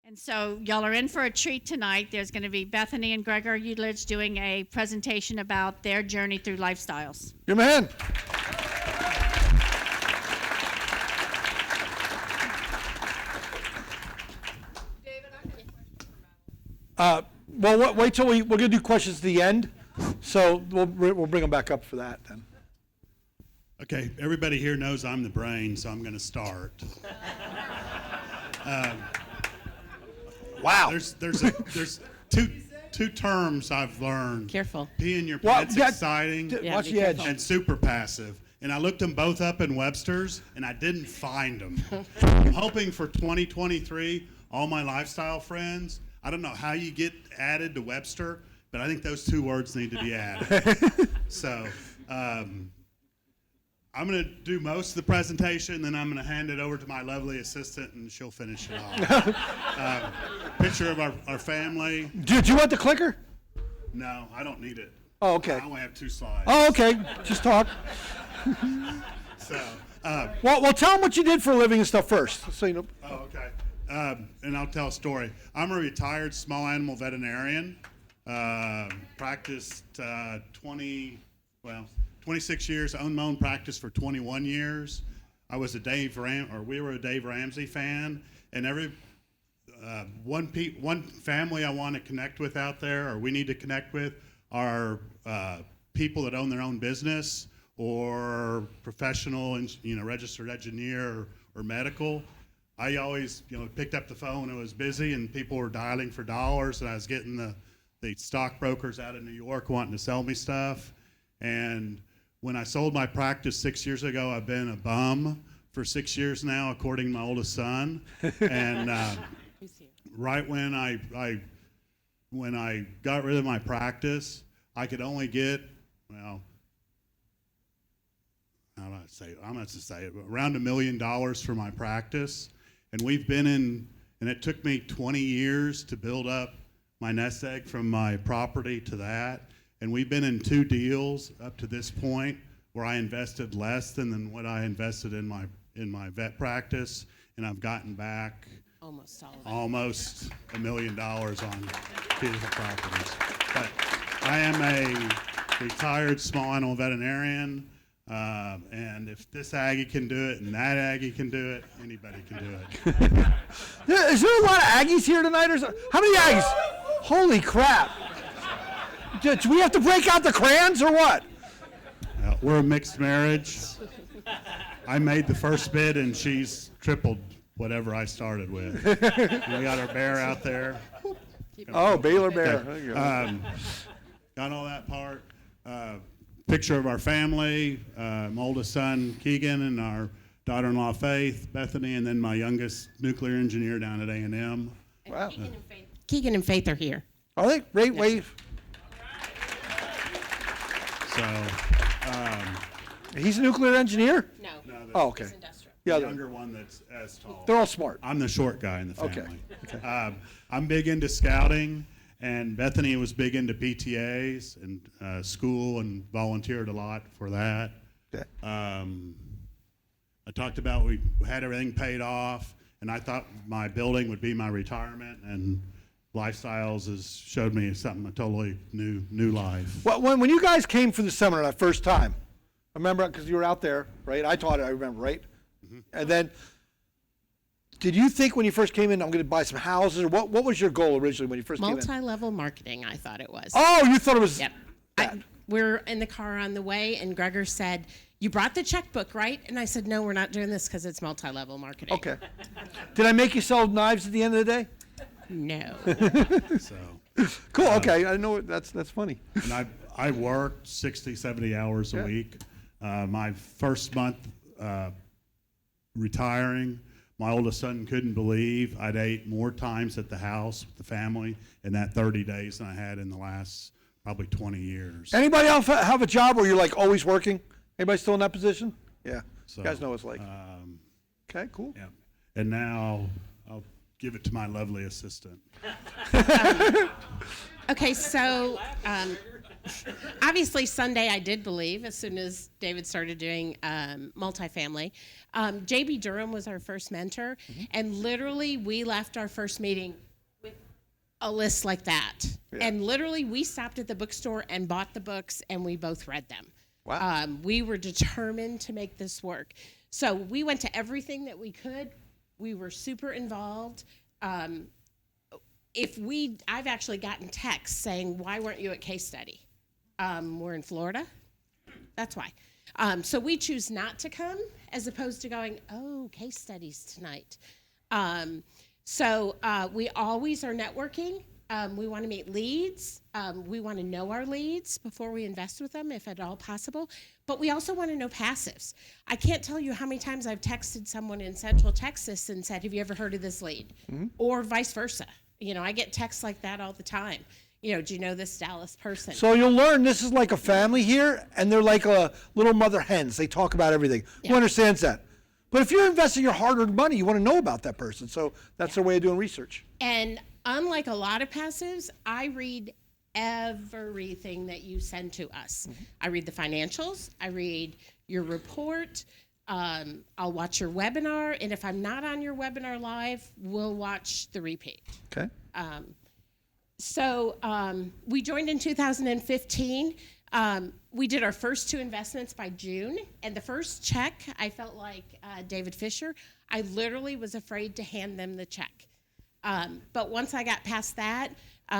And so y'all are in for a treat tonight. There's going to be Bethany and Gregor Udlich doing a presentation about their journey through lifestyles. Give him a hand. Well, wait till we're going to do questions at the end, so we'll bring them back up for that then. Okay, everybody here knows I'm the brain, so I'm going to start. Wow. There's two terms I've learned. Careful. Pee in your pants, exciting, Watch the edge. and super passive. And I looked them both up in Webster's, and I didn't find them. I'm hoping for 2023, all my lifestyle friends, I don't know how you get added to Webster, but I think those two words need to be added. So I'm going to do most of the presentation, then I'm going to hand it over to my lovely assistant, and she'll finish it off. Picture of our family. Do you want the clicker? No, I don't need it. Oh, okay. I only have 2 slides. Oh, okay. Just talk. So, Well, tell them what you did for a living and stuff first, so you know. Oh, okay. And I'll tell a story. I'm a retired small animal veterinarian. Practiced 26 years. Owned my own practice for 21 years. I was we were a Dave Ramsey fan, and every one family I want to connect with out there, or we need to connect with, are people that own their own business or professional, registered engineer or medical. I always, picked up the phone. It was busy, and people were dialing for dollars, and I was getting the stockbrokers out of New York wanting to sell me stuff. And when I sold my practice 6 years ago, I've been a bum for 6 years now, according to my oldest son. And right when I got rid of my practice, I could only get, how do I say it? I'm going to say it, around $1 million for my practice. And we've been in, and it took me 20 years to build up my nest egg from my property to that. And we've been in 2 deals up to this point where I invested less than what I invested in my vet practice, and I've gotten back Almost all of it. almost $1 million on pieces of properties. But I am a retired small animal veterinarian. And if this Aggie can do it and that Aggie can do it, anybody can do it. Is there a lot of Aggies here tonight? Or how many Aggies? Holy crap. Do we have to break out the crayons or what? We're a mixed marriage. I made the first bid, and she's tripled whatever I started with. We got our bear out there. Oh, Baylor Bear. Okay. Got all that part. Picture of our family, my oldest son, Keegan, and our daughter-in-law, Faith, Bethany, and then my youngest nuclear engineer down at A&M. Wow. Keegan and Faith are here. Are they? Great wave. So, He's a nuclear engineer? No. Oh, okay. He's industrial. the Yeah, younger one that's as tall. they're all smart. I'm the short guy in the Okay. family. Okay. I'm big into scouting, and Bethany was big into PTAs and school and volunteered a lot for that. Okay. I talked about we had everything paid off, and I thought my building would be my retirement, and Lifestyles has showed me something, a totally new life. Well, when you guys came for the seminar that first time, I remember because you were out there, right? I taught it, I remember, right? Mm-hmm. And then, did you think when you first came in, I'm going to buy some houses, or what was your goal originally when you first came in? Multi-level marketing, I thought it was. Oh, you thought it was Yep. that. We're in the car on the way, and Gregor said, "You brought the checkbook, right?" And I said, "No, we're not doing this because it's multi-level marketing." Okay. Did I make you sell knives at the end of the day? No. So, Cool, okay, I know, that's funny. and I worked 60, 70 hours a Yeah. week. My first month retiring, my oldest son couldn't believe I'd ate more times at the house with the family in that 30 days than I had in the last probably 20 years. Anybody else have a job where you're like always working? Anybody still in that position? Yeah, So, you guys know what it's like. Okay, cool. Yeah. And now I'll give it to my lovely assistant. Okay, so Obviously, Sunday I did believe as soon as David started doing multifamily. J.B. Durham was our first mentor, and literally we left our first meeting with a list like that. Yeah. And literally we stopped at the bookstore and bought the books, and we both read them. Wow. We were determined to make this work. So we went to everything that we could. We were super involved. I've actually gotten texts saying, why weren't you at case study? We're in Florida. That's why. So we choose not to come as opposed to going, oh, case studies tonight. So we always are networking. We want to meet leads. We want to know our leads before we invest with them, if at all possible. But we also want to know passives. I can't tell you how many times I've texted someone in Central Texas and said, have you ever heard of this lead? Mm-hmm. Or vice versa. You know, I get texts like that all the time. You know, do you know this Dallas person? So you'll learn this is like a family here, and they're like a little mother hens. They talk about everything. Yeah. Who understands that? But if you're investing your hard-earned money, you want to know about that person. So that's their way of doing research. And unlike a lot of passives, I read everything that you send to us. Mm-hmm. I read the financials. I read your report. I'll watch your webinar. And if I'm not on your webinar live, we'll watch the repeat. Okay. So we joined in 2015. We did our first 2 investments by June. And the first check, I felt like David Fisher. I literally was afraid to hand them the check. But once I got past that,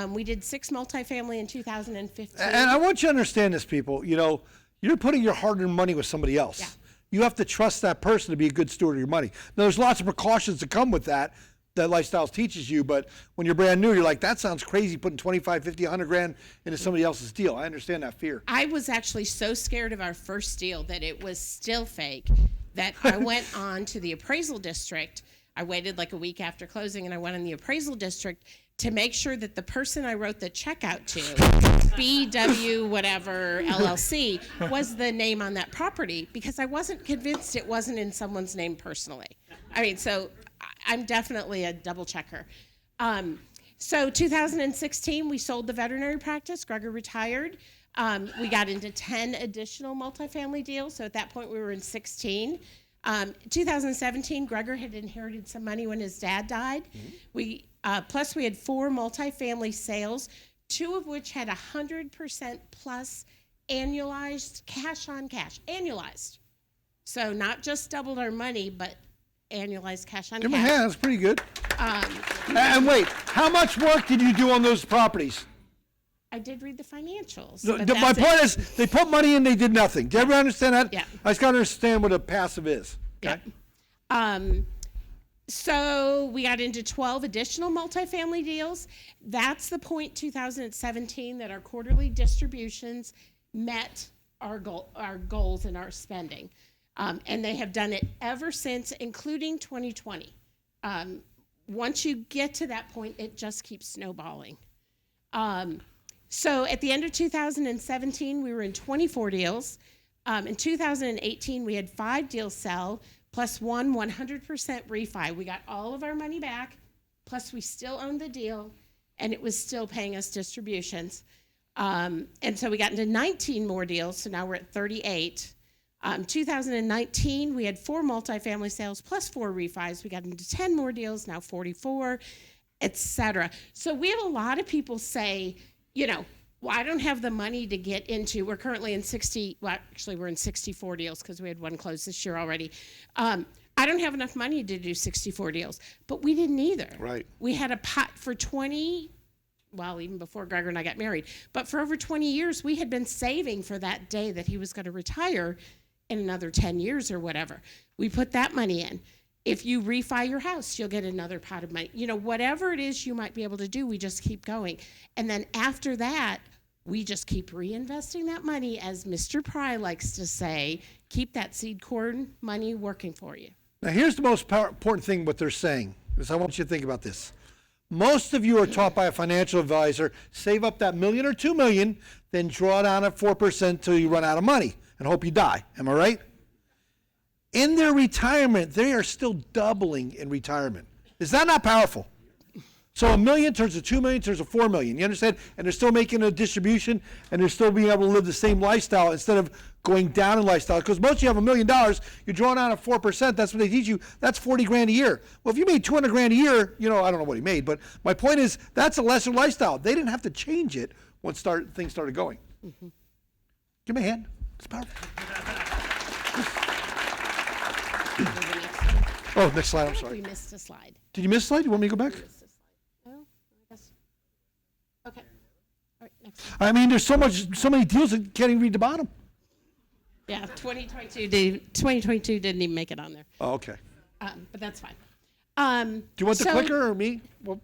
we did 6 multifamily in 2015. And I want you to understand this, people. You know, you're putting your hard-earned money with somebody else. Yeah. You have to trust that person to be a good steward of your money. Now, there's lots of precautions that come with that Lifestyles teaches you, but when you're brand new, you're like, that sounds crazy, putting 25, 50, 100 grand into somebody else's deal. I understand that fear. I was actually so scared of our first deal that it was still fake that I went on to the appraisal district. I waited like a week after closing, and I went in the appraisal district to make sure that the person I wrote the check out to, BW whatever LLC, was the name on that property, because I wasn't convinced it wasn't in someone's name personally. I mean, so I'm definitely a double checker. So 2016, we sold the veterinary practice. Gregor retired. We got into 10 additional multifamily deals. So at that point, we were in 16. 2017, Gregor had inherited some money when his dad died. Mm-hmm. Plus, we had 4 multifamily sales, 2 of which had 100% plus annualized cash on cash. Annualized. So not just doubled our money, but annualized cash on cash. Yeah, that's pretty good. And wait, how much work did you do on those properties? I did read the financials. My point is, they put money in, they did nothing. Do you ever understand that? Yeah. I just got to understand what a passive is. Okay? Yeah. So we got into 12 additional multifamily deals. That's the point 2017 that our quarterly distributions met our goals and our spending. And they have done it ever since, including 2020. Once you get to that point, it just keeps snowballing. So at the end of 2017, we were in 24 deals. In 2018, we had 5 deals sell, plus 1 100% refi. We got all of our money back, plus we still owned the deal, and it was still paying us distributions. And so we got into 19 more deals, so now we're at 38. 2019, we had 4 multifamily sales plus 4 refis. We got into 10 more deals, now 44, et cetera. So we have a lot of people say, you know, well, I don't have the money to get into, we're currently in 60, well, actually we're in 64 deals because we had 1 close this year already. I don't have enough money to do 64 deals, but we didn't either. Right. We had a pot for 20, well, even before Gregor and I got married, but for over 20 years, we had been saving for that day that he was going to retire in another 10 years or whatever. We put that money in. If you refi your house, you'll get another pot of money. You know, whatever it is you might be able to do, we just keep going. And then after that, we just keep reinvesting that money, as Mr. Pry likes to say, keep that seed corn money working for you. Now, here's the most important thing what they're saying, because I want you to think about this. Most of you are taught by a financial advisor, save up that $1 million or $2 million, then draw down at 4% till you run out of money and hope you die. Am I right? In their retirement, they are still doubling in retirement. Is that not powerful? So $1 million turns to $2 million turns to $4 million. You understand? And they're still making a distribution, and they're still being able to live the same lifestyle instead of going down in lifestyle. Because most of you have $1 million, you're drawing out at 4%. That's what they teach you. That's 40 grand a year. Well, if you made 200 grand a year, I don't know what he made, but my point is that's a lesser lifestyle. They didn't have to change it once things started going. Mm-hmm. Give me a hand. It's powerful. Oh, next slide. I'm sorry. We missed a slide. Did you miss a slide? You want me to go back? No, I guess. Okay. All right, next. I mean, there's so many deals that can't even read the bottom. Yeah, 2022 didn't even make it on there. Oh, okay. But that's fine. Do you want the clicker or me? Well,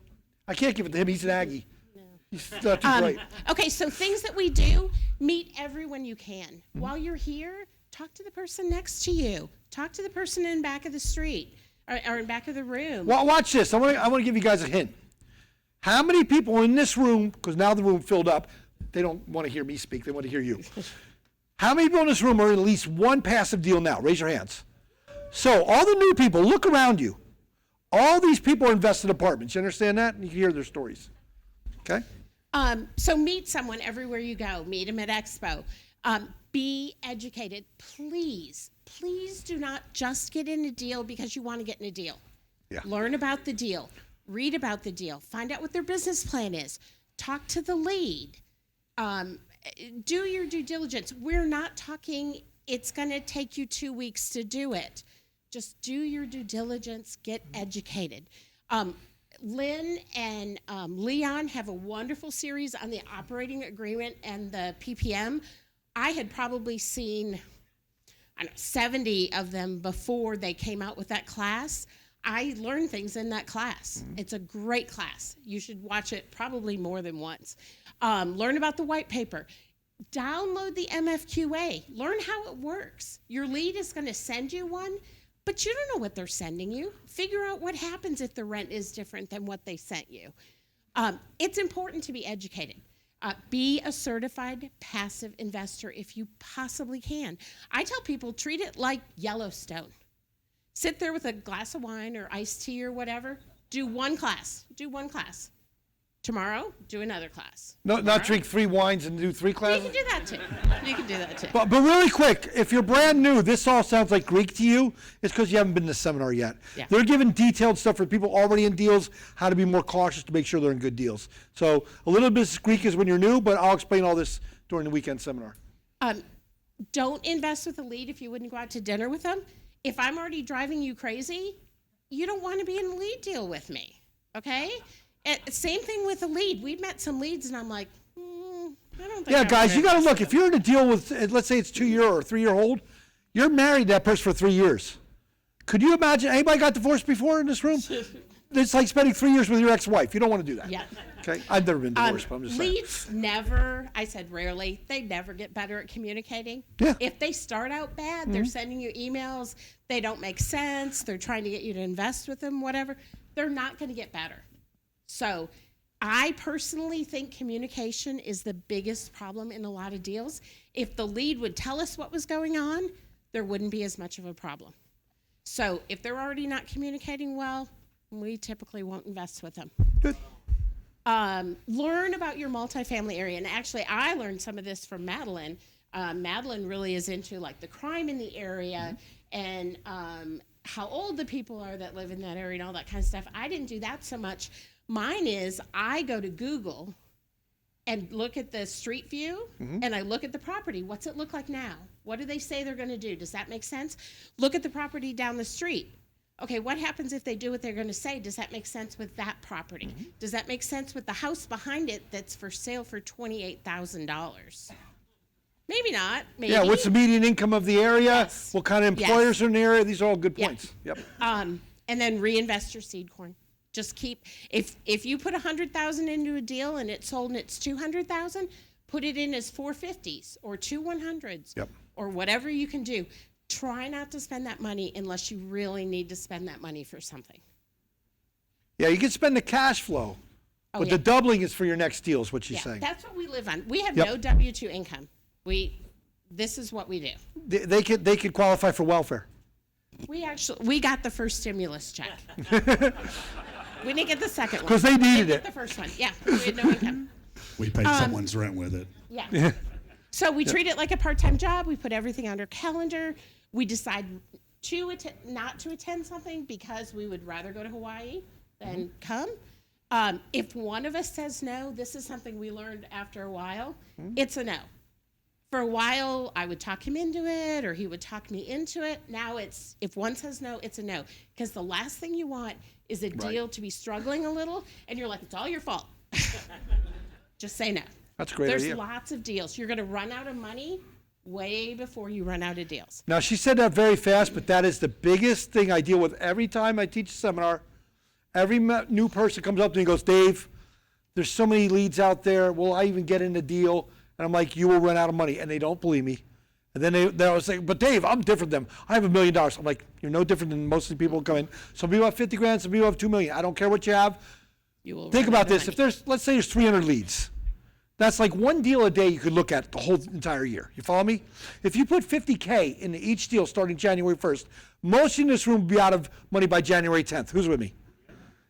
I can't give it to him. He's an Aggie. No. He's not too bright. Okay, so things that we do, meet everyone you can. Mm-hmm. While you're here, talk to the person next to you. Talk to the person in back of the street or in back of the room. Well, watch this. I want to give you guys a hint. How many people in this room, because now the room filled up, they don't want to hear me speak. They want to hear you. How many people in this room are in at least one passive deal now? Raise your hands. So all the new people, look around you. All these people are invested in apartments. You understand that? And you can hear their stories. Okay? So meet someone everywhere you go. Meet them at Expo. Be educated. Please do not just get in a deal because you want to get in a deal. Yeah. Learn about the deal. Read about the deal. Find out what their business plan is. Talk to the lead. Do your due diligence. We're not talking it's going to take you 2 weeks to do it. Just do your due diligence. Get educated. Lynn and Leon have a wonderful series on the operating agreement and the PPM. I had probably seen 70 of them before they came out with that class. I learned things in that class. Mm-hmm. It's a great class. You should watch it probably more than once. Learn about the white paper. Download the MFQA. Learn how it works. Your lead is going to send you one, but you don't know what they're sending you. Figure out what happens if the rent is different than what they sent you. It's important to be educated. Be a certified passive investor if you possibly can. I tell people, treat it like Yellowstone. Sit there with a glass of wine or iced tea or whatever. Do one class. Tomorrow, do another class. No, not drink 3 wines and do 3 classes? You can do that too. But really quick, if you're brand new, this all sounds like Greek to you. It's because you haven't been to the seminar yet. Yeah. They're giving detailed stuff for people already in deals, how to be more cautious to make sure they're in good deals. So a little bit of Greek is when you're new, but I'll explain all this during the weekend seminar. Don't invest with a lead if you wouldn't go out to dinner with them. If I'm already driving you crazy, you don't want to be in a lead deal with me, okay? Same thing with a lead. We've met some leads, and I'm like, I don't think. Yeah, guys, you got to look. If you're in a deal with, let's say it's 2-year or 3-year hold, you're married to that person for 3 years. Could you imagine? Anybody got divorced before in this room? It's like spending 3 years with your ex-wife. You don't want to do that. Yeah. Okay, I've never been divorced, but I'm just saying. Leads never, I said rarely, they never get better at communicating. Yeah. If they start out bad, they're sending you emails, they don't make sense, they're trying to get you to invest with them, whatever, they're not going to get better. So I personally think communication is the biggest problem in a lot of deals. If the lead would tell us what was going on, there wouldn't be as much of a problem. So if they're already not communicating well, we typically won't invest with them. Good. Learn about your multifamily area. And actually, I learned some of this from Madeline. Madeline really is into like the crime in the area and how old the people are that live in that area and all that kind of stuff. I didn't do that so much. Mine is I go to Google and look at the street view and I look at the property. What's it look like now? What do they say they're going to do? Does that make sense? Look at the property down the street. Okay, what happens if they do what they're going to say? Does that make sense with that property? Does that make sense with the house behind it that's for sale for $28,000? Maybe not. Maybe. Yeah, what's the median income of the area? Yes. What kind of employers are in the area? These are all good points. Yep. And then reinvest your seed corn. Just keep, if you put $100,000 into a deal and it's sold and it's $200,000, put it in as 450s or 2 100s or whatever you can do. Try not to spend that money unless you really need to spend that money for something. Yeah, you can spend the cash flow, but the doubling is for your next deal is what she's saying. That's what we live on. We have no W-2 income. This is what we do. They could qualify for welfare. We got the first stimulus check. We didn't get the second one. 'Cause they needed We didn't get it. the first one. Yeah, we had no income. We paid someone's rent with it. Yeah. So we treat it like a part-time job. We put everything on our calendar. We decide not to attend something because we would rather go to Hawaii than come. If one of us says no, this is something we learned after a while. It's a no. For a while, I would talk him into it, or he would talk me into it. Now it's, if one says no, it's a no. Because the last thing you want is a deal to be struggling a little, and you're like, it's all your fault. Just say no. That's a great There's idea. lots of deals. You're going to run out of money way before you run out of deals. Now, she said that very fast, but that is the biggest thing I deal with every time I teach a seminar. Every new person comes up to me and goes, Dave, there's so many leads out there. Will I even get in a deal? And I'm like, you will run out of money. And they don't believe me. And then they always say, but Dave, I'm different than them. I have $1 million. I'm like, you're no different than most of the people who come in. Some people have 50 grand, some people have 2 million. I don't care what you have. You will Think run out about of this. money. If there's, let's say there's 300 leads. That's like one deal a day you could look at the whole entire year. You follow me? If you put 50K into each deal starting January 1st, most in this room will be out of money by January 10th. Who's with me?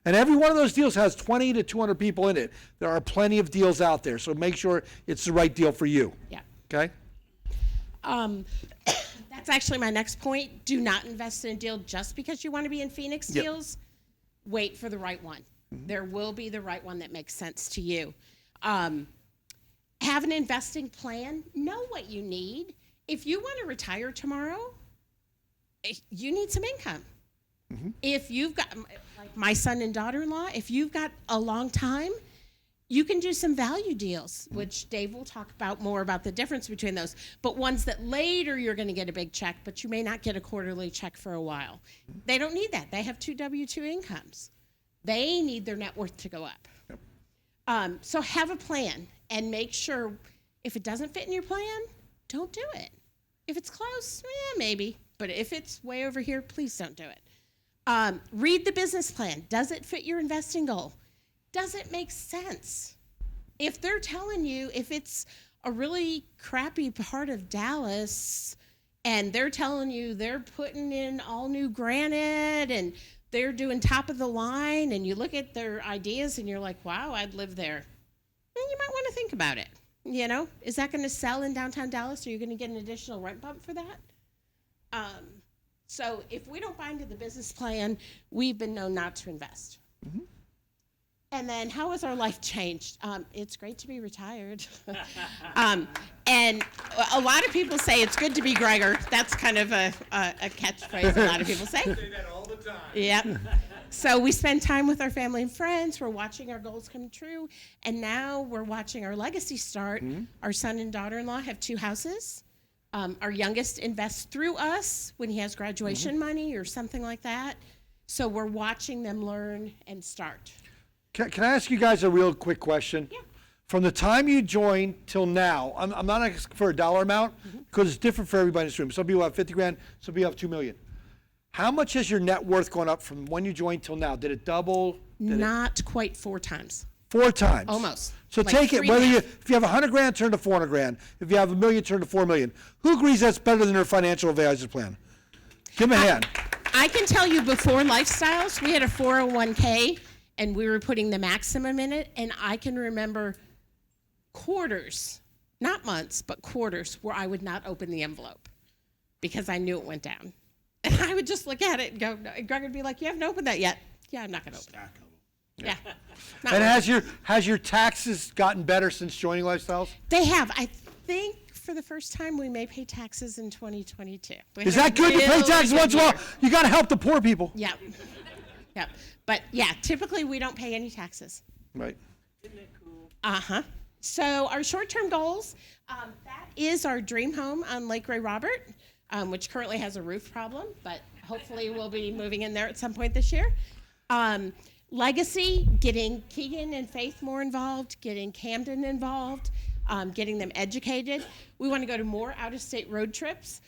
And every one of those deals has 20 to 200 people in it. There are plenty of deals out there, so make sure it's the right deal for you. Yeah. Okay? That's actually my next point. Do not invest in a deal just because you want to be in Phoenix Yep. deals. Wait for the right one. There will be the right one that makes sense to you. Have an investing plan. Know what you need. If you want to retire tomorrow, you need some income. If you've got, like my son and daughter-in-law, if you've got a long time, you can do some value deals, which Dave will talk about more about the difference between those, but ones that later you're going to get a big check, but you may not get a quarterly check for a while. They don't need that. They have 2 W-2 incomes. They need their net worth to go up. So have a plan and make sure if it doesn't fit in your plan, don't do it. If it's close, maybe, but if it's way over here, please don't do it. Read the business plan. Does it fit your investing goal? Does it make sense? If they're telling you, if it's a really crappy part of Dallas and they're telling you they're putting in all new granite and they're doing top of the line, and you look at their ideas and you're like, wow, I'd live there, then you might want to think about it. You know, is that going to sell in downtown Dallas? Are you going to get an additional rent bump for that? So if we don't buy into the business plan, we've been known not to invest. And then how has our life changed? It's great to be retired. And a lot of people say it's good to be Gregor. That's kind of a catchphrase a lot of people say. I say that all the time. Yep. So we spend time with our family and friends. We're watching our goals come true. And now we're watching our legacy start. Our son and daughter-in-law have 2 houses. Our youngest invests through us when he has graduation money or something like that. So we're watching them learn and start. Can I ask you guys a real quick question? Yeah. From the time you joined till now, I'm not asking for a dollar amount because it's different for everybody in this room. Some people have 50 grand, some people have 2 million. How much has your net worth gone up from when you joined till now? Did it double? Not quite 4 times. 4 times? Almost. So Like take it, 3.5. whether if you have 100 grand, turn to 400 grand. If you have $1 million, turn to 4 million. Who agrees that's better than their financial advisor plan? Give them a hand. I can tell you before Lifestyles, we had a 401k and we were putting the maximum in it. And I can remember quarters, not months, but quarters where I would not open the envelope because I knew it went down. And I would just look at it and go, Greg would be like, you haven't opened that yet. Yeah, I'm not going to open it. Yeah. Not And worth it. has your taxes gotten better since joining Lifestyles? They have. I think for the first time we may pay taxes in 2022. Is that good to pay taxes once in a while? You got to help the poor people. Yep. Yep. But yeah, typically we don't pay any taxes. Right. So our short-term goals, that is our dream home on Lake Ray Robert, which currently has a roof problem, but hopefully we'll be moving in there at some point this year. Legacy, getting Keegan and Faith more involved, getting Camden involved, getting them educated. We want to go to more out-of-state road trips.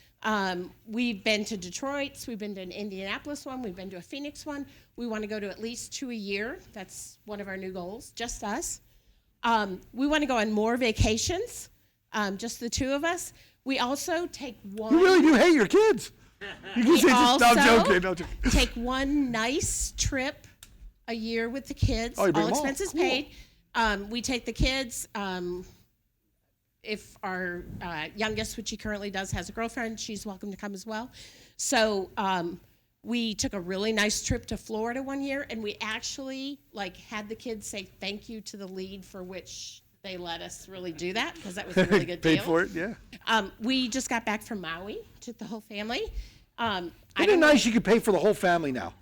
We've been to Detroit, we've been to an Indianapolis one, we've been to a Phoenix one. We want to go to at least 2 a year. That's one of our new goals, just us. We want to go on more vacations, just the 2 of us. We also take one. You really do hate your kids. You can We say just, no, I'm also joking. No, I'm joking. take one nice trip a year with the kids, Oh, you bring all them all. expenses Cool. paid. We take the kids. If our youngest, which he currently does, has a girlfriend, she's welcome to come as well. So we took a really nice trip to Florida one year, and we actually had the kids say thank you to the lead, for which they let us really do that, because that was a really good Paid deal. for it, yeah. We just got back from Maui, took the whole family. Isn't it nice you can pay for the whole family now?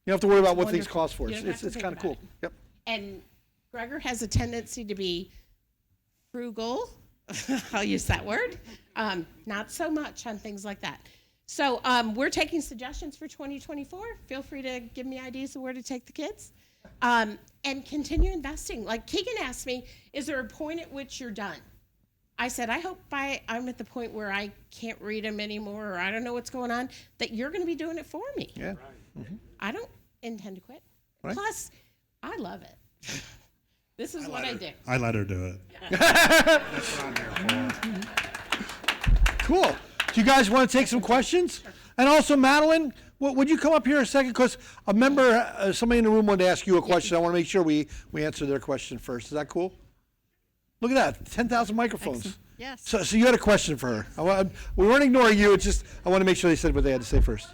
You don't have to worry about what things wonderful. cost for You us. don't have to It's think kind of about cool. it. Yep. And Gregor has a tendency to be frugal. I'll use that word. Not so much on things like that. So we're taking suggestions for 2024. Feel free to give me ideas of where to take the kids. And continue investing. Like Keegan asked me, is there a point at which you're done? I said, I hope I'm at the point where I can't read them anymore, or I don't know what's going on, that you're going to be doing it for me. Yeah. I don't intend to quit. Right. Plus, I love it. This is what I do. I let her do it. Cool. Do you guys want to take some questions? And also, Madeline, would you come up here a second? Because a member, somebody in the room wanted to ask you a question. I want to make sure we answer their question first. Is that cool? Look at that, 10,000 microphones. Yes. So you had a question for her. We weren't ignoring you. It's just I want to make sure they said what they had to say first.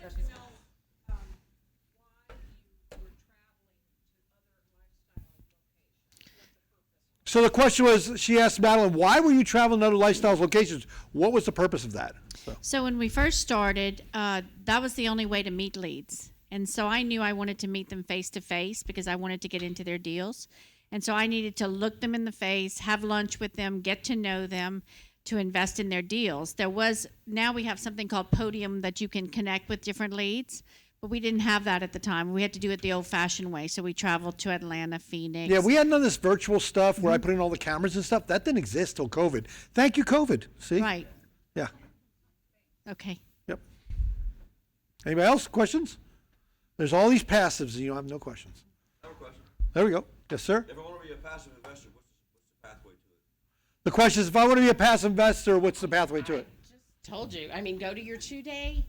So the question was, she asked Madeline, why were you traveling to other lifestyles locations? What was the purpose of that? So when we first started, that was the only way to meet leads. And so I knew I wanted to meet them face to face because I wanted to get into their deals. And so I needed to look them in the face, have lunch with them, get to know them, to invest in their deals. Now we have something called Podium that you can connect with different leads, but we didn't have that at the time. We had to do it the old-fashioned way. So we traveled to Atlanta, Phoenix. Yeah, we had none of this virtual stuff where I put in all the cameras and stuff. That didn't exist till COVID. Thank you, COVID. See? Right. Yeah. Okay. Yep. Anybody else? Questions? There's all these passives and you don't have no questions. I have a question. There we go. Yes, sir? If I want to be a passive investor, what's the pathway to it? The question is, if I want to be a passive investor, what's the pathway to it? Told you. I mean, go to your 2-day,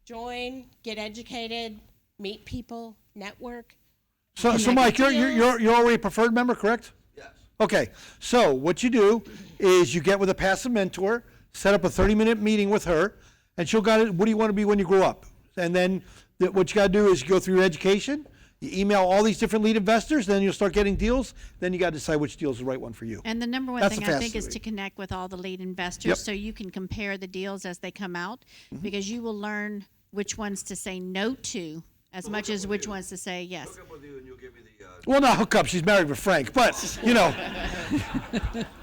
join, get educated, meet people, network. So Connect Mike, with you're already a preferred member, correct? Yes. Okay. So what you do is you get with a passive mentor, set up a 30-minute meeting with her, and she'll guide it. What do you want to be when you grow up? And then what you got to do is you go through your education. You email all these different lead investors, then you'll start getting deals. Then you got to decide which deal is the right one for you. And the number one That's thing the I think is fastest to connect with all the lead investors Yep. so you can compare the deals as they come out, because you will learn which ones to say no to as much as which ones to say yes. Hook up with you and you'll give me the. Well, not hook up. She's married with Frank, but you know.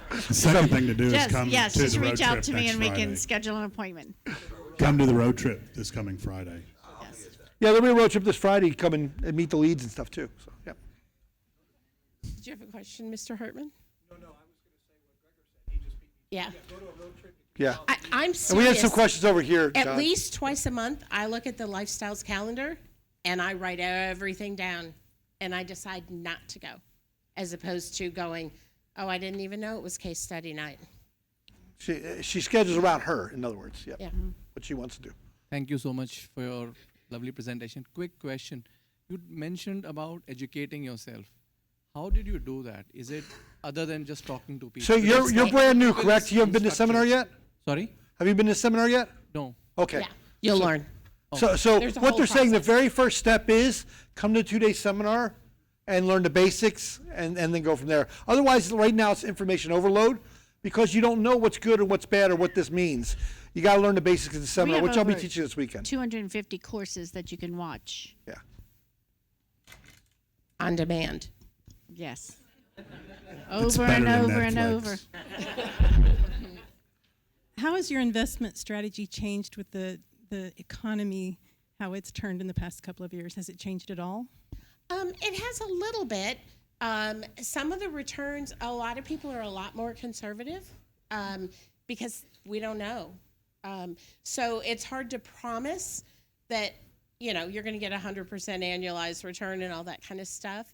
The second thing to do is Just, come yes, to just the road reach out trip to me next and we Friday. can schedule an appointment. Come to the road trip this coming Friday. Yes. Yeah, there'll be a road trip this Friday. Come and meet the leads and stuff too. So yeah. Did you have a question, Mr. Hartman? No, I was going to say what Gregor said. He just beat me. Yeah. I'm serious. And we had some questions over here. At John. least twice a month, I look at the Lifestyles calendar and I write everything down and I decide not to go, as opposed to going, oh, I didn't even know it was case study night. She schedules around her. In other words, Yeah. what she wants to do. Thank you so much for your lovely presentation. Quick question. You mentioned about educating yourself. How did you do that? Is it other than just talking to people? So you're brand new, Because correct? You haven't been to seminar yet? Sorry? Have you been to seminar yet? No. Okay. Yeah, you'll learn. So There's a what whole they're saying, the process. very first step is come to a 2-day seminar and learn the basics and then go from there. Otherwise, right now it's information overload because you don't know what's good or what's bad or what this means. You got to learn the basics of the seminar, have which I'll be over teaching this weekend. 250 courses that you can watch. Yeah. On demand. Yes. It's Over better and than over and over. Netflix. How has your investment strategy changed with the economy, how it's turned in the past couple of years? Has it changed at all? It has a little bit. Some of the returns, a lot of people are a lot more conservative because we don't know. So it's hard to promise that, you're going to get 100% annualized return and all that kind of stuff.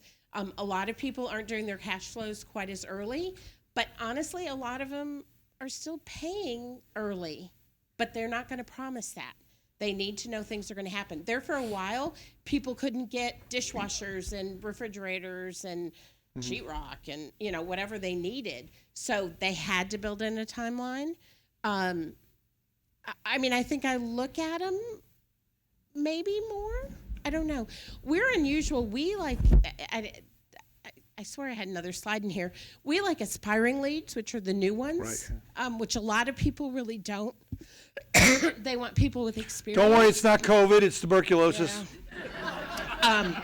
A lot of people aren't doing their cash flows quite as early, but honestly, a lot of them are still paying early, but they're not going to promise that. They need to know things are going to happen. There for a while, people couldn't get dishwashers and refrigerators and sheetrock and, you know, whatever they needed. So they had to build in a timeline. I mean, I think I look at them maybe more. I don't know. We're unusual. We like, I swear I had another slide in here. We like aspiring leads, which are the new ones, which a lot of people really don't. They want people with experience. Don't worry, it's not COVID, it's tuberculosis. Yeah.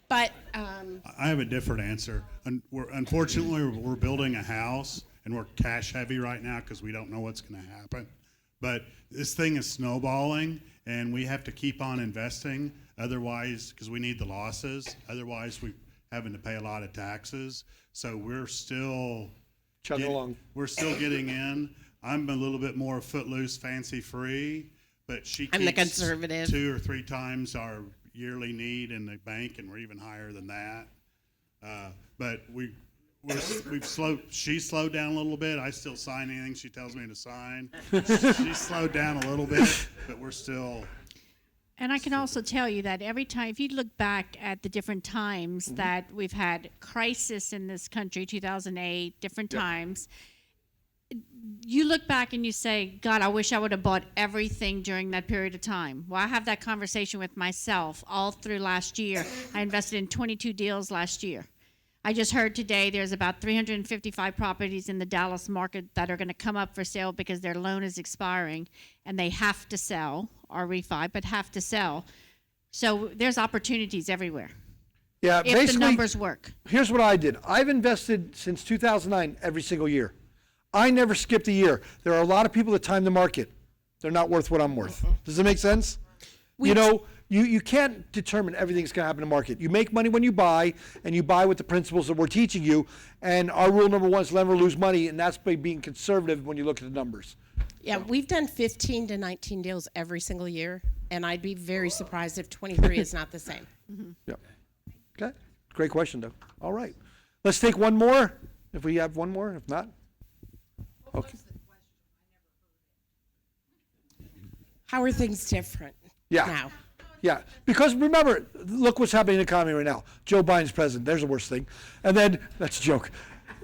But I have a different answer. Unfortunately, we're building a house, and we're cash heavy right now because we don't know what's going to happen. But this thing is snowballing, and we have to keep on investing. Otherwise, because we need the losses. Otherwise, we're having to pay a lot of taxes. So we're still Chugging along. We're still getting in. I'm a little bit more footloose, fancy free, but she I'm the keeps conservative. 2 or 3 times our yearly need in the bank, and we're even higher than that. But we've slowed. She slowed down a little bit. I still sign anything she tells me to sign. She slowed down a little bit, but we're still. And I can also tell you that every time, if you look back at the different times that we've had crisis in this country, 2008, different times, you look back and you say, God, I wish I would have bought everything during that period of time. Well, I have that conversation with myself all through last year. I invested in 22 deals last year. I just heard today there's about 355 properties in the Dallas market that are going to come up for sale because their loan is expiring and they have to sell or refi, but have to sell. So there's opportunities everywhere. Yeah, If basically, the numbers work. here's what I did. I've invested since 2009 every single year. I never skipped a year. There are a lot of people that time the market. They're not worth what I'm worth. Does it make sense? You know, you can't determine everything's going to happen in the market. You make money when you buy, and you buy with the principles that we're teaching you. And our rule number 1 is never lose money, and that's by being conservative when you look at the numbers. yeah, we've done 15 to 19 deals every single year, and I'd be very surprised if 23 is not the same. Yep. Okay. Great question, though. All right. Let's take one more, if we have one more. If not. Okay. How are things different Yeah. now? Yeah, because remember, look what's happening in the economy right now. Joe Biden's president. There's the worst thing. And then, that's a joke.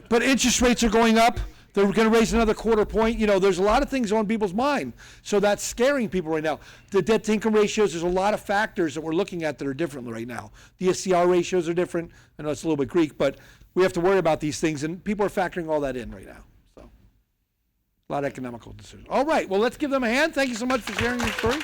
But interest rates are going up. They're going to raise another quarter point. You know, there's a lot of things on people's mind. So that's scaring people right now. The debt-to-income ratios, there's a lot of factors that we're looking at that are different right now. The SCR ratios are different. I know it's a little bit Greek, but we have to worry about these things, and people are factoring all that in right now. So, a lot of economical decisions. All right, well, let's give them a hand. Thank you so much for sharing your story.